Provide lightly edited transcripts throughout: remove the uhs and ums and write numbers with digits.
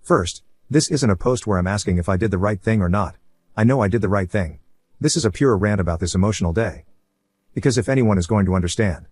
First, this isn't a post where I'm asking if I did the right thing or not. I know I did the right thing. This is a pure rant about this emotional day. Because if anyone is going to understand,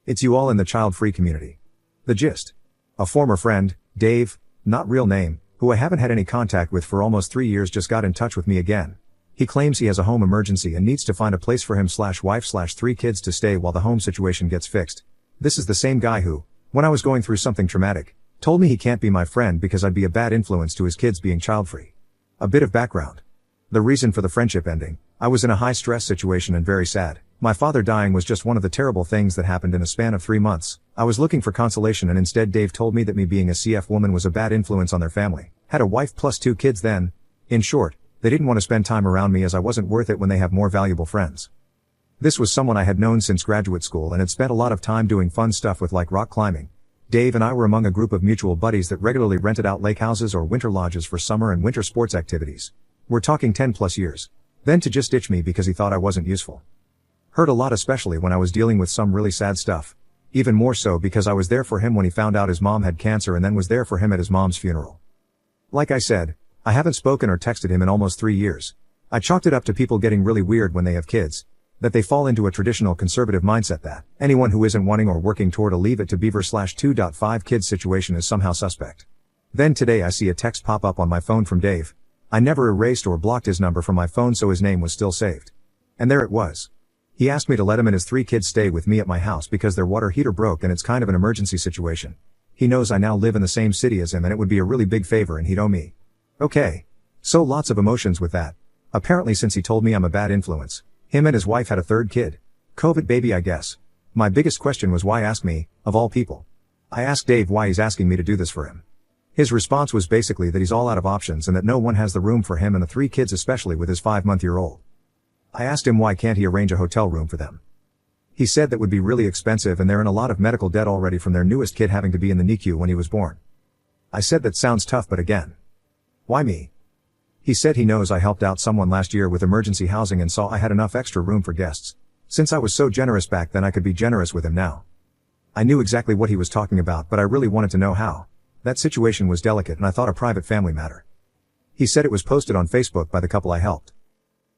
it's you all in the child-free community. The gist. A former friend, Dave, not real name, who I haven't had any contact with for almost 3 years, just got in touch with me again. He claims he has a home emergency and needs to find a place for him/wife/3 kids to stay while the home situation gets fixed. This is the same guy who, when I was going through something traumatic, told me he can't be my friend because I'd be a bad influence to his kids being child-free. A bit of background. The reason for the friendship ending: I was in a high-stress situation and very sad. My father dying was just one of the terrible things that happened in a span of 3 months. I was looking for consolation, and instead Dave told me that me being a CF woman was a bad influence on their family. Had a wife plus 2 kids then. In short, they didn't want to spend time around me as I wasn't worth it when they have more valuable friends. This was someone I had known since graduate school and had spent a lot of time doing fun stuff with, like rock climbing. Dave and I were among a group of mutual buddies that regularly rented out lake houses or winter lodges for summer and winter sports activities. We're talking 10 plus years. Then to just ditch me because he thought I wasn't useful. Hurt a lot, especially when I was dealing with some really sad stuff. Even more so because I was there for him when he found out his mom had cancer, and then was there for him at his mom's funeral. Like I said, I haven't spoken or texted him in almost 3 years. I chalked it up to people getting really weird when they have kids. That they fall into a traditional conservative mindset that anyone who isn't wanting or working toward a leave it to beaver/2.5 kids situation is somehow suspect. Then today I see a text pop up on my phone from Dave. I never erased or blocked his number from my phone, so his name was still saved. And there it was. He asked me to let him and his 3 kids stay with me at my house because their water heater broke and it's kind of an emergency situation. He knows I now live in the same city as him and it would be a really big favor and he'd owe me. Okay. So lots of emotions with that. Apparently, since he told me I'm a bad influence, him and his wife had a 3rd kid. COVID baby, I guess. My biggest question was why ask me, of all people. I asked Dave why he's asking me to do this for him. His response was basically that he's all out of options and that no one has the room for him and the 3 kids, especially with his 5-month-old. I asked him why can't he arrange a hotel room for them. He said that would be really expensive and they're in a lot of medical debt already from their newest kid having to be in the NICU when he was born. I said that sounds tough, but again, why me? He said he knows I helped out someone last year with emergency housing and saw I had enough extra room for guests. Since I was so generous back then, I could be generous with him now. I knew exactly what he was talking about, but I really wanted to know how. That situation was delicate and I thought a private family matter. He said it was posted on Facebook by the couple I helped.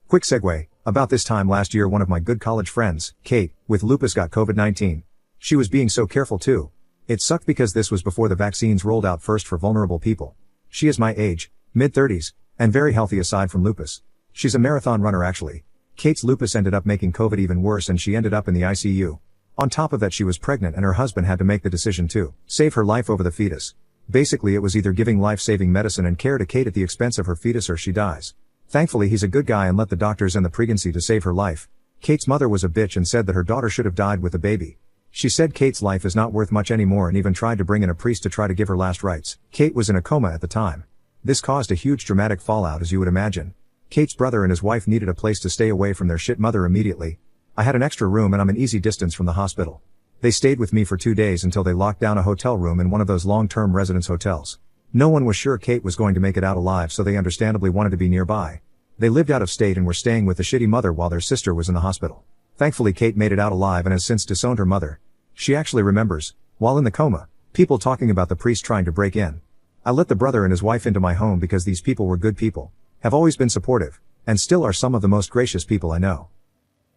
Quick segue, about this time last year one of my good college friends, Kate, with lupus got COVID-19. She was being so careful too. It sucked because this was before the vaccines rolled out first for vulnerable people. She is my age, mid-30s, and very healthy aside from lupus. She's a marathon runner actually. Kate's lupus ended up making COVID even worse and she ended up in the ICU. On top of that, she was pregnant and her husband had to make the decision to save her life over the fetus. Basically it was either giving life-saving medicine and care to Kate at the expense of her fetus or she dies. Thankfully he's a good guy and let the doctors end the pregnancy to save her life. Kate's mother was a bitch and said that her daughter should have died with the baby. She said Kate's life is not worth much anymore and even tried to bring in a priest to try to give her last rites. Kate was in a coma at the time. This caused a huge dramatic fallout, as you would imagine. Kate's brother and his wife needed a place to stay away from their shit mother immediately. I had an extra room and I'm an easy distance from the hospital. They stayed with me for 2 days until they locked down a hotel room in one of those long-term residence hotels. No one was sure Kate was going to make it out alive, so they understandably wanted to be nearby. They lived out of state and were staying with the shitty mother while their sister was in the hospital. Thankfully Kate made it out alive and has since disowned her mother. She actually remembers, while in the coma, people talking about the priest trying to break in. I let the brother and his wife into my home because these people were good people, have always been supportive, and still are some of the most gracious people I know.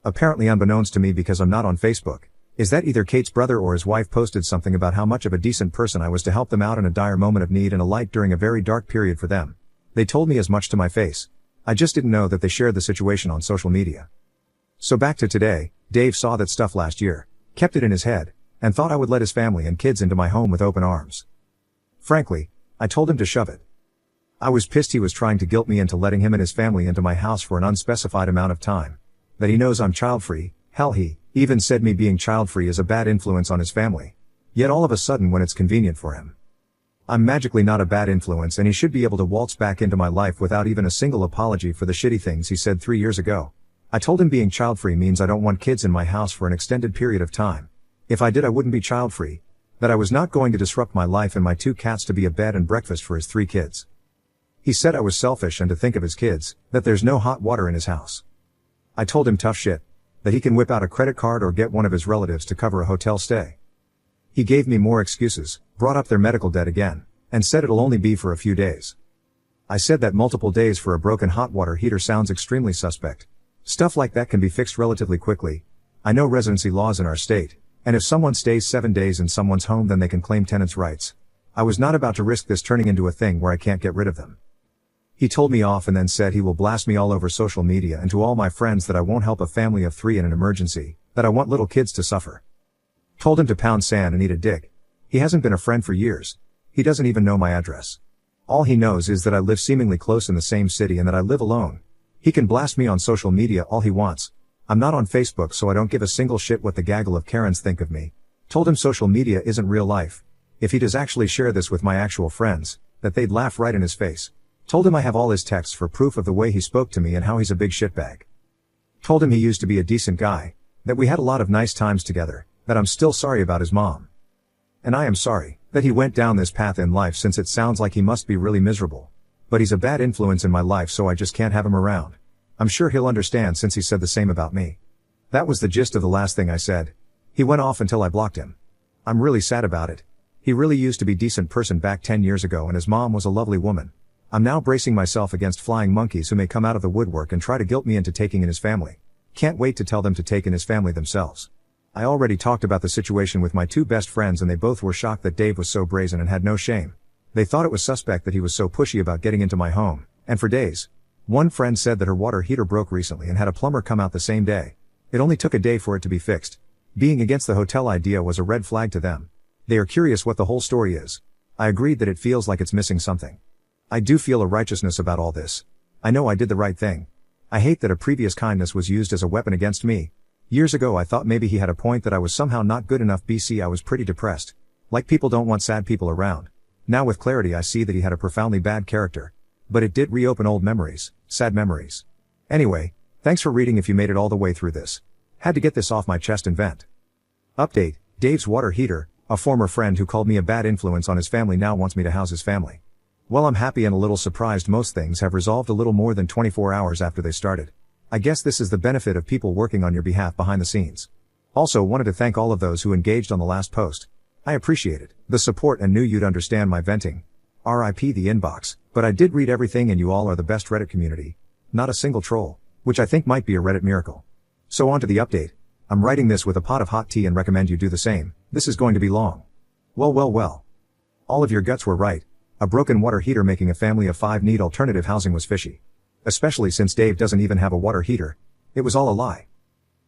Apparently unbeknownst to me because I'm not on Facebook, is that either Kate's brother or his wife posted something about how much of a decent person I was to help them out in a dire moment of need and a light during a very dark period for them. They told me as much to my face. I just didn't know that they shared the situation on social media. So back to today, Dave saw that stuff last year, kept it in his head, and thought I would let his family and kids into my home with open arms. Frankly, I told him to shove it. I was pissed he was trying to guilt me into letting him and his family into my house for an unspecified amount of time. That he knows I'm child-free. Hell, he even said me being child-free is a bad influence on his family. Yet all of a sudden when it's convenient for him, I'm magically not a bad influence and he should be able to waltz back into my life without even a single apology for the shitty things he said 3 years ago. I told him being child-free means I don't want kids in my house for an extended period of time. If I did, I wouldn't be child-free. That I was not going to disrupt my life and my 2 cats to be a bed and breakfast for his 3 kids. He said I was selfish and to think of his kids, that there's no hot water in his house. I told him tough shit, that he can whip out a credit card or get one of his relatives to cover a hotel stay. He gave me more excuses, brought up their medical debt again, and said it'll only be for a few days. I said that multiple days for a broken hot water heater sounds extremely suspect. Stuff like that can be fixed relatively quickly. I know residency laws in our state, and if someone stays 7 days in someone's home then they can claim tenants' rights. I was not about to risk this turning into a thing where I can't get rid of them. He told me off and then said he will blast me all over social media and to all my friends that I won't help a family of 3 in an emergency, that I want little kids to suffer. Told him to pound sand and eat a dick. He hasn't been a friend for years. He doesn't even know my address. All he knows is that I live seemingly close in the same city and that I live alone. He can blast me on social media all he wants. I'm not on Facebook so I don't give a single shit what the gaggle of Karens think of me. Told him social media isn't real life. If he does actually share this with my actual friends, that they'd laugh right in his face. Told him I have all his texts for proof of the way he spoke to me and how he's a big shitbag. Told him he used to be a decent guy, that we had a lot of nice times together, that I'm still sorry about his mom. And I am sorry that he went down this path in life since it sounds like he must be really miserable. But he's a bad influence in my life so I just can't have him around. I'm sure he'll understand since he said the same about me. That was the gist of the last thing I said. He went off until I blocked him. I'm really sad about it. He really used to be a decent person back 10 years ago and his mom was a lovely woman. I'm now bracing myself against flying monkeys who may come out of the woodwork and try to guilt me into taking in his family. Can't wait to tell them to take in his family themselves. I already talked about the situation with my 2 best friends and they both were shocked that Dave was so brazen and had no shame. They thought it was suspect that he was so pushy about getting into my home, and for days. One friend said that her water heater broke recently and had a plumber come out the same day. It only took a day for it to be fixed. Being against the hotel idea was a red flag to them. They are curious what the whole story is. I agreed that it feels like it's missing something. I do feel a righteousness about all this. I know I did the right thing. I hate that a previous kindness was used as a weapon against me. Years ago I thought maybe he had a point that I was somehow not good enough. I was pretty depressed. Like people don't want sad people around. Now with clarity I see that he had a profoundly bad character. But it did reopen old memories, sad memories. Anyway, thanks for reading if you made it all the way through this. Had to get this off my chest and vent. Update, Dave's water heater, a former friend who called me a bad influence on his family now wants me to house his family. Well, I'm happy and a little surprised most things have resolved a little more than 24 hours after they started. I guess this is the benefit of people working on your behalf behind the scenes. Also wanted to thank all of those who engaged on the last post. I appreciated the support and knew you'd understand my venting. RIP the inbox, but I did read everything and you all are the best Reddit community. Not a single troll, which I think might be a Reddit miracle. So on to the update. I'm writing this with a pot of hot tea and recommend you do the same. This is going to be long. Well. All of your guts were right. A broken water heater making a family of 5 need alternative housing was fishy. Especially since Dave doesn't even have a water heater. It was all a lie.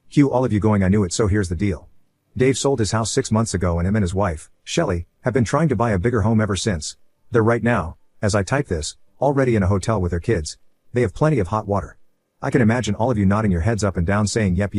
Cue all of you going I knew it so here's the deal. Dave sold his house 6 months ago and him and his wife, Shelley, have been trying to buy a bigger home ever since. They're right now, as I type this, already in a hotel with their kids. They have plenty of hot water. I can imagine all of you nodding your heads up and down saying yep.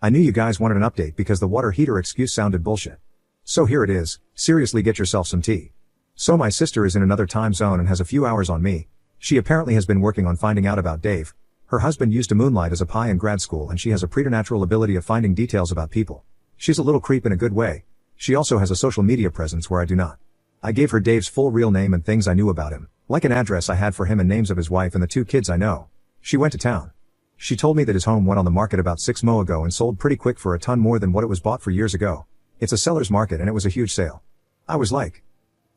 I knew you guys wanted an update because the water heater excuse sounded bullshit. So here it is, seriously get yourself some tea. So my sister is in another time zone and has a few hours on me. She apparently has been working on finding out about Dave. Her husband used to moonlight as a PI in grad school and she has a preternatural ability of finding details about people. She's a little creep in a good way. She also has a social media presence where I do not. I gave her Dave's full real name and things I knew about him, like an address I had for him and names of his wife and the 2 kids I know. She went to town. She told me that his home went on the market about 6 months ago and sold pretty quick for a ton more than what it was bought for years ago. It's a seller's market and it was a huge sale. I was like,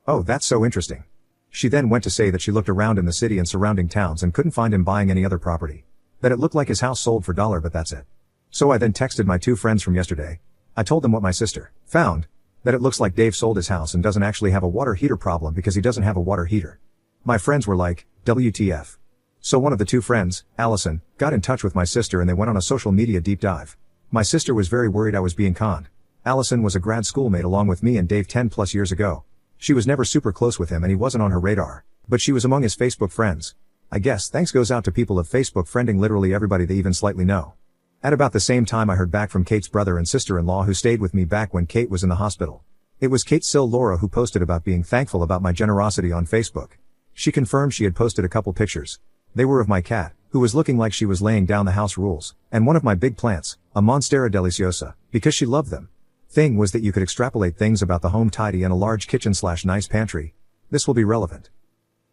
oh, that's so interesting. She then went to say that she looked around in the city and surrounding towns and couldn't find him buying any other property. That it looked like his house sold for $1 but that's it. So I then texted my 2 friends from yesterday. I told them what my sister found. That it looks like Dave sold his house and doesn't actually have a water heater problem because he doesn't have a water heater. My friends were like, WTF. So one of the 2 friends, Allison, got in touch with my sister and they went on a social media deep dive. My sister was very worried I was being conned. Allison was a grad schoolmate along with me and Dave 10 plus years ago. She was never super close with him and he wasn't on her radar, but she was among his Facebook friends. I guess thanks goes out to people of Facebook friending literally everybody they even slightly know. At about the same time I heard back from Kate's brother and sister-in-law who stayed with me back when Kate was in the hospital. It was Kate's sil Laura who posted about being thankful about my generosity on Facebook. She confirmed she had posted a couple pictures. They were of my cat, who was looking like she was laying down the house rules, and one of my big plants, a Monstera deliciosa, because she loved them. Thing was that you could extrapolate things about the home tidy and a large kitchen/nice pantry. This will be relevant.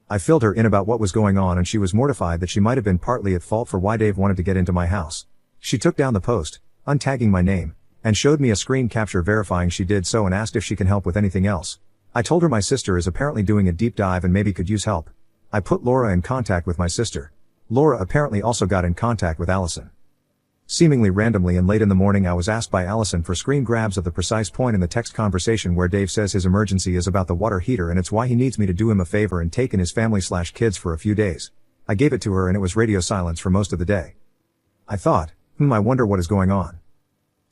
I filled her in about what was going on and she was mortified that she might have been partly at fault for why Dave wanted to get into my house. She took down the post, untagging my name, and showed me a screen capture verifying she did so and asked if she can help with anything else. I told her my sister is apparently doing a deep dive and maybe could use help. I put Laura in contact with my sister. Laura apparently also got in contact with Allison. Seemingly randomly and late in the morning I was asked by Allison for screen grabs of the precise point in the text conversation where Dave says his emergency is about the water heater and it's why he needs me to do him a favor and take in his family/kids for a few days. I gave it to her and it was radio silence for most of the day. I thought, I wonder what is going on.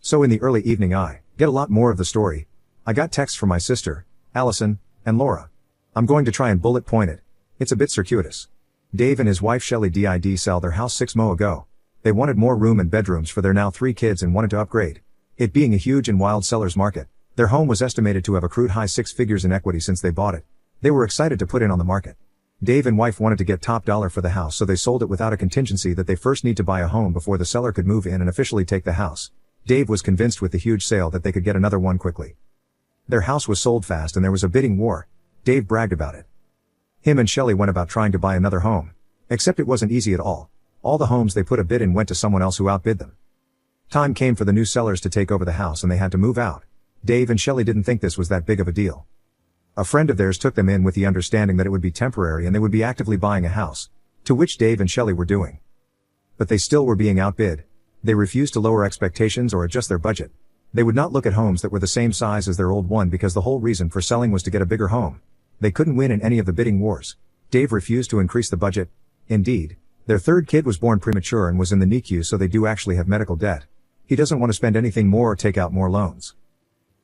So in the early evening I get a lot more of the story. I got texts from my sister, Allison, and Laura. I'm going to try and bullet point it. It's a bit circuitous. Dave and his wife Shelley did sell their house 6 months ago. They wanted more room and bedrooms for their now 3 kids and wanted to upgrade. It being a huge and wild seller's market, their home was estimated to have accrued high 6 figures in equity since they bought it. They were excited to put in on the market. Dave and wife wanted to get top dollar for the house, so they sold it without a contingency that they first need to buy a home before the seller could move in and officially take the house. Dave was convinced with the huge sale that they could get another one quickly. Their house was sold fast and there was a bidding war. Dave bragged about it. Him and Shelley went about trying to buy another home. Except it wasn't easy at all. All the homes they put a bid in went to someone else who outbid them. Time came for the new sellers to take over the house and they had to move out. Dave and Shelley didn't think this was that big of a deal. A friend of theirs took them in with the understanding that it would be temporary and they would be actively buying a house, to which Dave and Shelley were doing. But they still were being outbid. They refused to lower expectations or adjust their budget. They would not look at homes that were the same size as their old one because the whole reason for selling was to get a bigger home. They couldn't win in any of the bidding wars. Dave refused to increase the budget. Indeed, their 3rd kid was born premature and was in the NICU, so they do actually have medical debt. He doesn't want to spend anything more or take out more loans.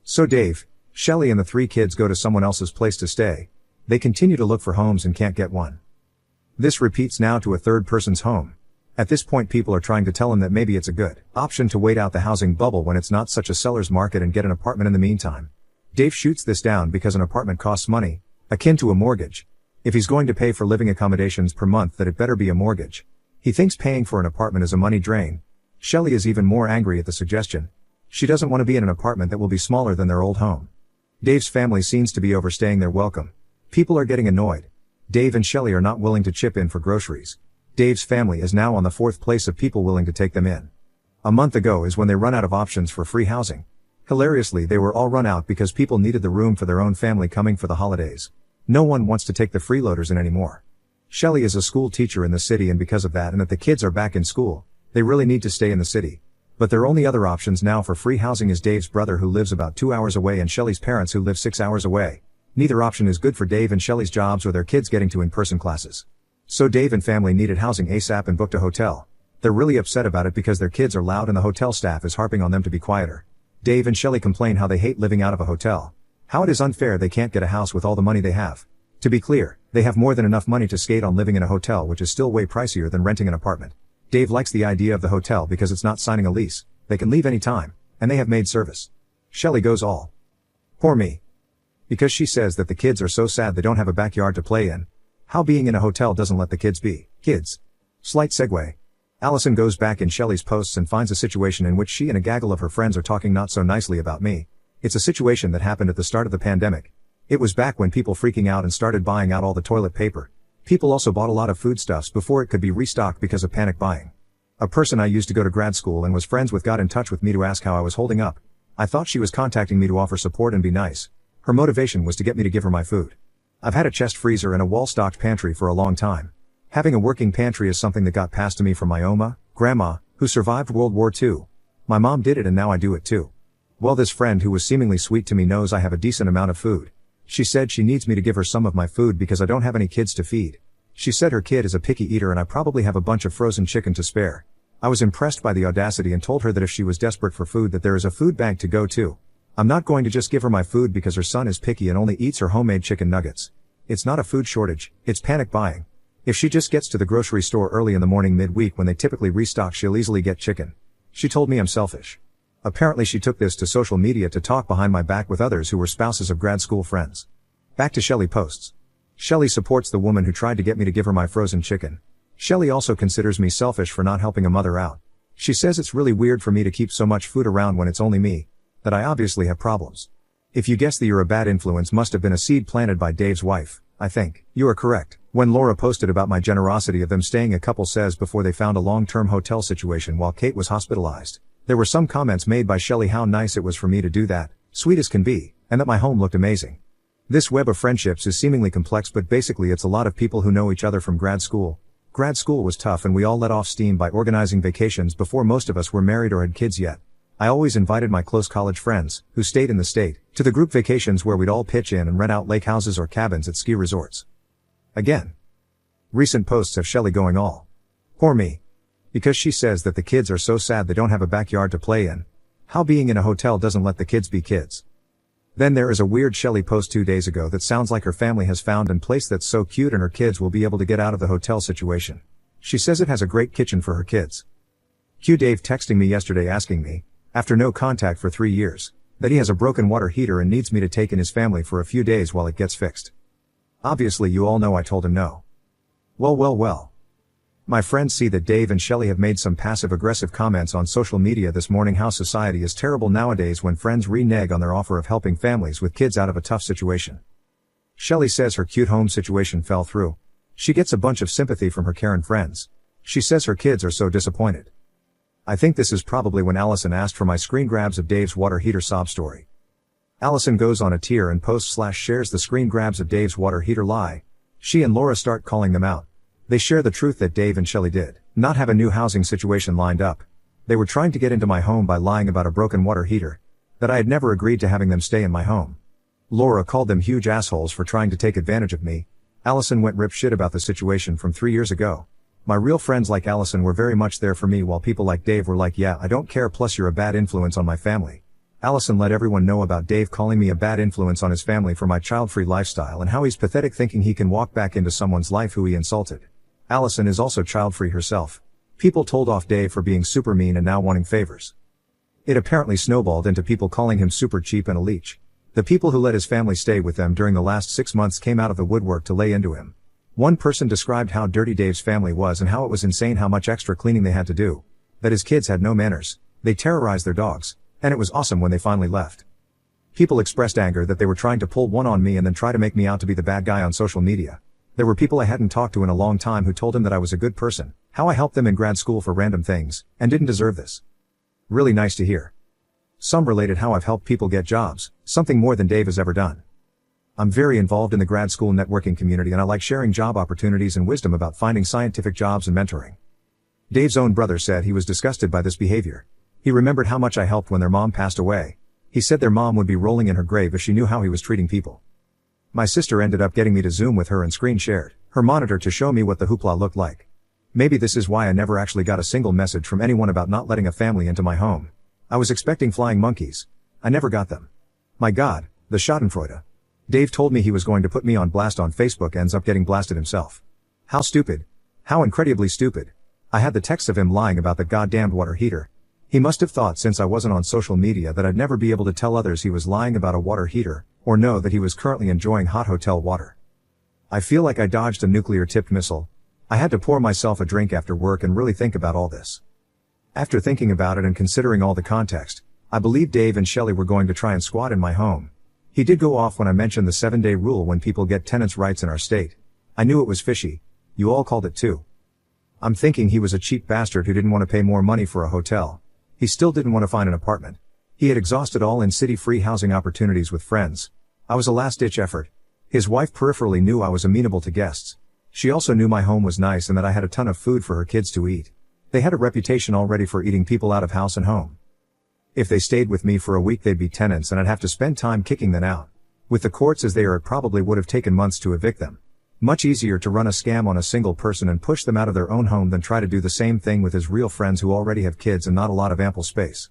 So Dave, Shelley and the 3 kids go to someone else's place to stay. They continue to look for homes and can't get one. This repeats now to a 3rd person's home. At this point people are trying to tell him that maybe it's a good option to wait out the housing bubble when it's not such a seller's market and get an apartment in the meantime. Dave shoots this down because an apartment costs money, akin to a mortgage. If he's going to pay for living accommodations per month, that it better be a mortgage. He thinks paying for an apartment is a money drain. Shelley is even more angry at the suggestion. She doesn't want to be in an apartment that will be smaller than their old home. Dave's family seems to be overstaying their welcome. People are getting annoyed. Dave and Shelley are not willing to chip in for groceries. Dave's family is now on the 4th place of people willing to take them in. A month ago is when they run out of options for free housing. Hilariously, they were all run out because people needed the room for their own family coming for the holidays. No one wants to take the freeloaders in anymore. Shelley is a school teacher in the city, and because of that and that the kids are back in school, they really need to stay in the city. But their only other options now for free housing is Dave's brother, who lives about 2 hours away, and Shelley's parents, who live 6 hours away. Neither option is good for Dave and Shelley's jobs or their kids getting to in-person classes. So Dave and family needed housing ASAP and booked a hotel. They're really upset about it because their kids are loud and the hotel staff is harping on them to be quieter. Dave and Shelley complain how they hate living out of a hotel. How it is unfair they can't get a house with all the money they have. To be clear, they have more than enough money to skate on living in a hotel, which is still way pricier than renting an apartment. Dave likes the idea of the hotel because it's not signing a lease, they can leave any time, and they have maid service. Shelley goes all, "Poor me." Because she says that the kids are so sad they don't have a backyard to play in. How being in a hotel doesn't let the kids be kids. Slight segue. Allison goes back in Shelley's posts and finds a situation in which she and a gaggle of her friends are talking not so nicely about me. It's a situation that happened at the start of the pandemic. It was back when people freaking out and started buying out all the toilet paper. People also bought a lot of foodstuffs before it could be restocked because of panic buying. A person I used to go to grad school and was friends with got in touch with me to ask how I was holding up. I thought she was contacting me to offer support and be nice. Her motivation was to get me to give her my food. I've had a chest freezer and a wall-stocked pantry for a long time. Having a working pantry is something that got passed to me from my grandma, who survived World War II. My mom did it and now I do it too. Well, this friend who was seemingly sweet to me knows I have a decent amount of food. She said she needs me to give her some of my food because I don't have any kids to feed. She said her kid is a picky eater and I probably have a bunch of frozen chicken to spare. I was impressed by the audacity and told her that if she was desperate for food that there is a food bank to go to. I'm not going to just give her my food because her son is picky and only eats her homemade chicken nuggets. It's not a food shortage, it's panic buying. If she just gets to the grocery store early in the morning midweek when they typically restock, she'll easily get chicken. She told me I'm selfish. Apparently she took this to social media to talk behind my back with others who were spouses of grad school friends. Back to Shelley posts. Shelley supports the woman who tried to get me to give her my frozen chicken. Shelley also considers me selfish for not helping a mother out. She says it's really weird for me to keep so much food around when it's only me, that I obviously have problems. If you guess that you're a bad influence, must have been a seed planted by Dave's wife, I think. You are correct. When Laura posted about my generosity of them staying, a couple says before they found a long-term hotel situation while Kate was hospitalized. There were some comments made by Shelley how nice it was for me to do that, sweet as can be, and that my home looked amazing. This web of friendships is seemingly complex, but basically it's a lot of people who know each other from grad school. Grad school was tough and we all let off steam by organizing vacations before most of us were married or had kids yet. I always invited my close college friends, who stayed in the state, to the group vacations where we'd all pitch in and rent out lake houses or cabins at ski resorts. Again. Recent posts have Shelly going all. Poor me. Because she says that the kids are so sad they don't have a backyard to play in. How being in a hotel doesn't let the kids be kids. Then there is a weird Shelly post 2 days ago that sounds like her family has found a place that's so cute and her kids will be able to get out of the hotel situation. She says it has a great kitchen for her kids. Q Dave texting me yesterday asking me, after no contact for 3 years, that he has a broken water heater and needs me to take in his family for a few days while it gets fixed. Obviously you all know I told him no. Well. My friends see that Dave and Shelly have made some passive-aggressive comments on social media this morning. How society is terrible nowadays when friends renege on their offer of helping families with kids out of a tough situation. Shelly says her cute home situation fell through. She gets a bunch of sympathy from her Karen friends. She says her kids are so disappointed. I think this is probably when Allison asked for my screen grabs of Dave's water heater sob story. Allison goes on a tear and posts/shares the screen grabs of Dave's water heater lie. She and Laura start calling them out. They share the truth that Dave and Shelly did not have a new housing situation lined up. They were trying to get into my home by lying about a broken water heater. That I had never agreed to having them stay in my home. Laura called them huge assholes for trying to take advantage of me. Allison went rip shit about the situation from 3 years ago. My real friends like Allison were very much there for me while people like Dave were like, yeah, I don't care, plus you're a bad influence on my family. Allison let everyone know about Dave calling me a bad influence on his family for my child-free lifestyle and how he's pathetic thinking he can walk back into someone's life who he insulted. Allison is also child-free herself. People told off Dave for being super mean and now wanting favors. It apparently snowballed into people calling him super cheap and a leech. The people who let his family stay with them during the last 6 months came out of the woodwork to lay into him. One person described how dirty Dave's family was and how it was insane how much extra cleaning they had to do. That his kids had no manners, they terrorized their dogs, and it was awesome when they finally left. People expressed anger that they were trying to pull one on me and then try to make me out to be the bad guy on social media. There were people I hadn't talked to in a long time who told him that I was a good person, how I helped them in grad school for random things, and didn't deserve this. Really nice to hear. Some related how I've helped people get jobs, something more than Dave has ever done. I'm very involved in the grad school networking community and I like sharing job opportunities and wisdom about finding scientific jobs and mentoring. Dave's own brother said he was disgusted by this behavior. He remembered how much I helped when their mom passed away. He said their mom would be rolling in her grave if she knew how he was treating people. My sister ended up getting me to Zoom with her and screen shared her monitor to show me what the hoopla looked like. Maybe this is why I never actually got a single message from anyone about not letting a family into my home. I was expecting flying monkeys. I never got them. My God, the schadenfreude. Dave told me he was going to put me on blast on Facebook, ends up getting blasted himself. How stupid. How incredibly stupid. I had the text of him lying about the goddamned water heater. He must have thought since I wasn't on social media that I'd never be able to tell others he was lying about a water heater, or know that he was currently enjoying hot hotel water. I feel like I dodged a nuclear-tipped missile. I had to pour myself a drink after work and really think about all this. After thinking about it and considering all the context, I believe Dave and Shelly were going to try and squat in my home. He did go off when I mentioned the 7-day rule when people get tenants' rights in our state. I knew it was fishy. You all called it too. I'm thinking he was a cheap bastard who didn't want to pay more money for a hotel. He still didn't want to find an apartment. He had exhausted all in-city free housing opportunities with friends. I was a last-ditch effort. His wife peripherally knew I was amenable to guests. She also knew my home was nice and that I had a ton of food for her kids to eat. They had a reputation already for eating people out of house and home. If they stayed with me for a week they'd be tenants and I'd have to spend time kicking them out. With the courts as they are, it probably would have taken months to evict them. Much easier to run a scam on a single person and push them out of their own home than try to do the same thing with his real friends who already have kids and not a lot of ample space.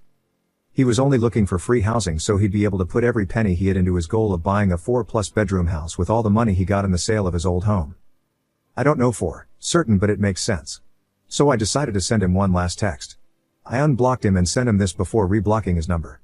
He was only looking for free housing so he'd be able to put every penny he had into his goal of buying a 4+ bedroom house with all the money he got in the sale of his old home. I don't know for certain, but it makes sense. So I decided to send him one last text. I unblocked him and sent him this before reblocking his number.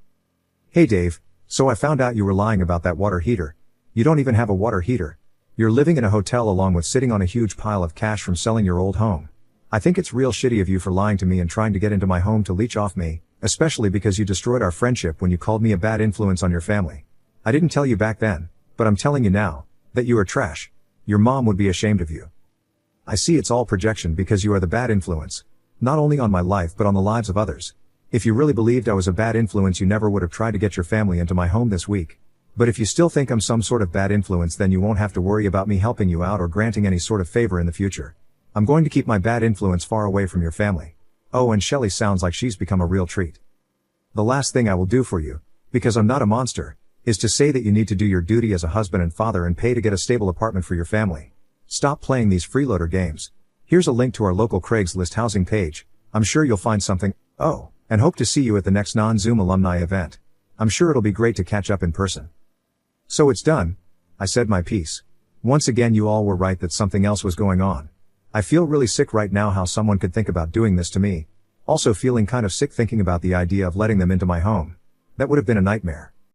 Hey Dave, so I found out you were lying about that water heater. You don't even have a water heater. You're living in a hotel along with sitting on a huge pile of cash from selling your old home. I think it's real shitty of you for lying to me and trying to get into my home to leech off me, especially because you destroyed our friendship when you called me a bad influence on your family. I didn't tell you back then, but I'm telling you now, that you are trash. Your mom would be ashamed of you. I see it's all projection because you are the bad influence. Not only on my life but on the lives of others. If you really believed I was a bad influence you never would have tried to get your family into my home this week. But if you still think I'm some sort of bad influence, then you won't have to worry about me helping you out or granting any sort of favor in the future. I'm going to keep my bad influence far away from your family. Oh, and Shelly sounds like she's become a real treat. The last thing I will do for you, because I'm not a monster, is to say that you need to do your duty as a husband and father and pay to get a stable apartment for your family. Stop playing these freeloader games. Here's a link to our local Craigslist housing page. I'm sure you'll find something. Oh, and hope to see you at the next non-Zoom alumni event. I'm sure it'll be great to catch up in person. So it's done. I said my piece. Once again, you all were right that something else was going on. I feel really sick right now how someone could think about doing this to me. Also feeling kind of sick thinking about the idea of letting them into my home. That would have been a nightmare.